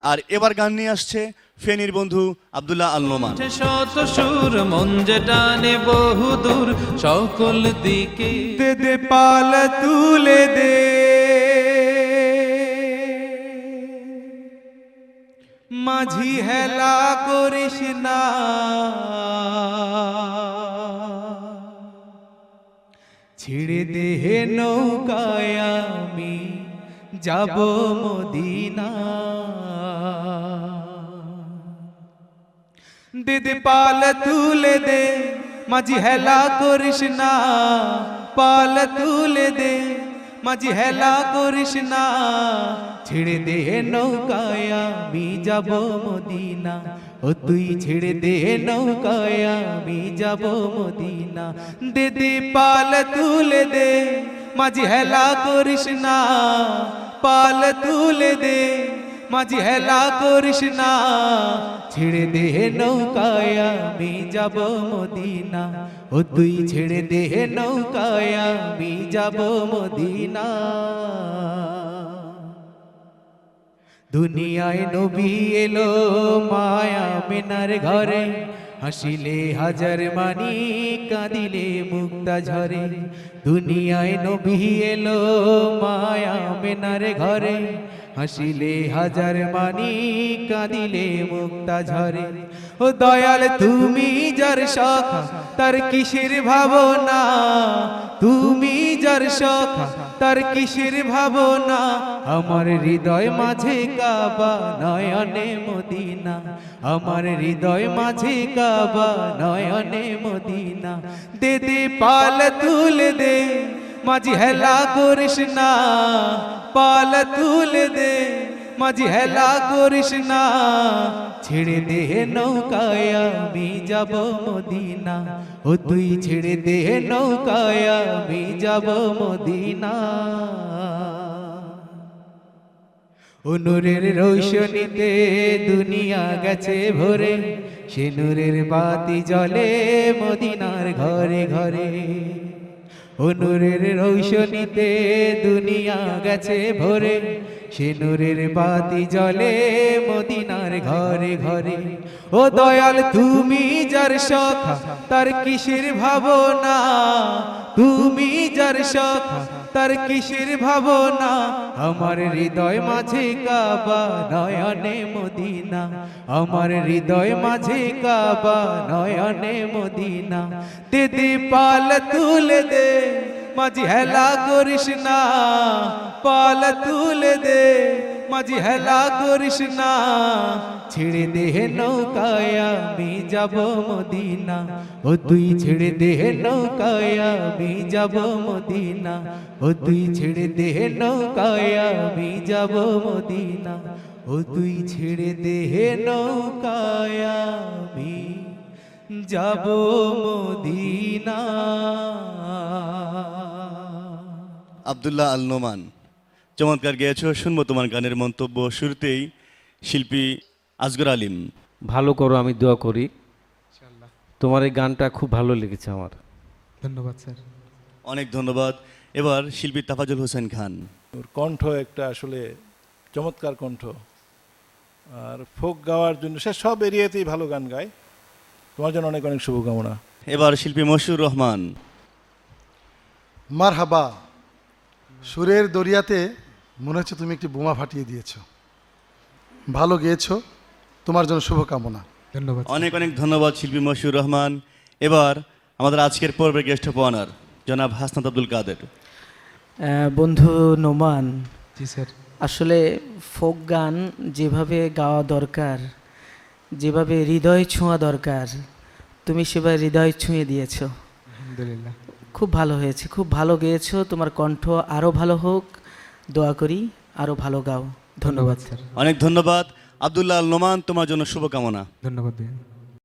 আর এবার গান নিয়ে আসছে ফেনীর বন্ধু আব্দুল্লাহ আল নোমান। শত সুর মন যে টানে বহুদূর সকল দিকে। দে দে পাল তুলে দে, মাঝি হেলা করিস না, ছেড়ে দে হে নৌকায় আমি যাব মদিনা। দে দে পাল তুলে দে, মাঝি হেলা করিস না, পাল তুলে দে, মাঝি হেলা করিস না, ছেড়ে দে নৌকায় আমি যাব মদিনা। ও তুই ছেড়ে দে নৌকায় আমি যাব মদিনা। দে দে পাল তুলে দে, মাঝি হেলা করিস না, পাল তুলে দে, মাঝি হেলা করিস না, ছেড়ে দে নৌকায় আমি যাব মদিনা। ও তুই ছেড়ে দে নৌকায় আমি যাব মদিনা। দুনিয়ায় নবী এলো মায়া মেনার ঘরে, হাসিলে হাজার মানি কাঁদিলে মুক্তা ঝরে। দুনিয়ায় নবী এলো মায়া মেনার ঘরে, হাসিলে হাজার মানি কাঁদিলে মুক্তা ঝরে। ও দয়াল তুমি যার সখা তার কিসের ভাবনা, তুমি যার সখা তার কিসের ভাবনা। আমার হৃদয় মাঝে কাবা নয়নে মদিনা, আমার হৃদয় মাঝে কাবা নয়নে মদিনা। দে দে পাল তুলে দে, মাঝি হেলা করিস না, পাল তুলে দে, মাঝি হেলা করিস না, ছেড়ে দে নৌকায় আমি যাব মদিনা। ও তুই ছেড়ে দে নৌকায় আমি যাব মদিনা। ও নূরের রৌশনীতে দুনিয়া গেছে ভরে, সে নূরের বাতি জ্বলে মদিনার ঘরে ঘরে। ও নূরের রৌশনীতে দুনিয়া গেছে ভরে, সে নূরের বাতি জ্বলে মদিনার ঘরে ঘরে। ও দয়াল তুমি যার সখা তার কিসের ভাবনা, তুমি যার সখা তার কিসের ভাবনা। আমার হৃদয় মাঝে কাবা নয়নে মদিনা, আমার হৃদয় মাঝে কাবা নয়নে মদিনা। দে দে পাল তুলে দে, মাঝি হেলা করিস না, পাল তুলে দে, মাঝি হেলা করিস না, ছেড়ে দে নৌকায় আমি যাব মদিনা। ও তুই ছেড়ে দে নৌকায় আমি যাব মদিনা। ও তুই ছেড়ে দে নৌকায় আমি যাব মদিনা। ও তুই ছেড়ে দে নৌকায় আমি যাব মদিনা। আব্দুল্লাহ আল নোমান, চমৎকার গেয়েছো। শুনবো তোমার গানের মন্তব্য। শুরুতেই শিল্পী আসগর আলিম। ভালো করো, আমি দোয়া করি। তোমার এই গানটা খুব ভালো লেগেছে আমার। ধন্যবাদ স্যার। অনেক ধন্যবাদ। এবার শিল্পী তাফাজুল হোসেন খান। ওর কণ্ঠ একটা আসলে চমৎকার কণ্ঠ, আর ফোক গাওয়ার জন্য সে সব এরিয়াতেই ভালো গান গায়। তোমার জন্য অনেক অনেক শুভকামনা। এবার শিল্পী মশিউর রহমান। মারহাবা, সুরের দরিয়াতে মনে হচ্ছে তুমি একটি বোমা ফাটিয়ে দিয়েছো। ভালো গেয়েছো, তোমার জন্য শুভকামনা। ধন্যবাদ। অনেক অনেক ধন্যবাদ শিল্পী মশিউর রহমান। এবার আমাদের আজকের পর্বের গেস্ট অফ অনার জনাব হাসনাত আব্দুল কাদের। বন্ধু নোমান, জি স্যার। আসলে ফোক গান যেভাবে গাওয়া দরকার, যেভাবে হৃদয় ছোঁয়া দরকার, তুমি সেভাবে হৃদয় ছুঁয়ে দিয়েছো। আলহামদুলিল্লাহ, খুব ভালো হয়েছে, খুব ভালো গেয়েছো। তোমার কণ্ঠ আরও ভালো হোক, দোয়া করি আরও ভালো গাও। ধন্যবাদ স্যার। অনেক ধন্যবাদ আব্দুল্লাহ আল নোমান, তোমার জন্য শুভকামনা। ধন্যবাদ ভাইয়া।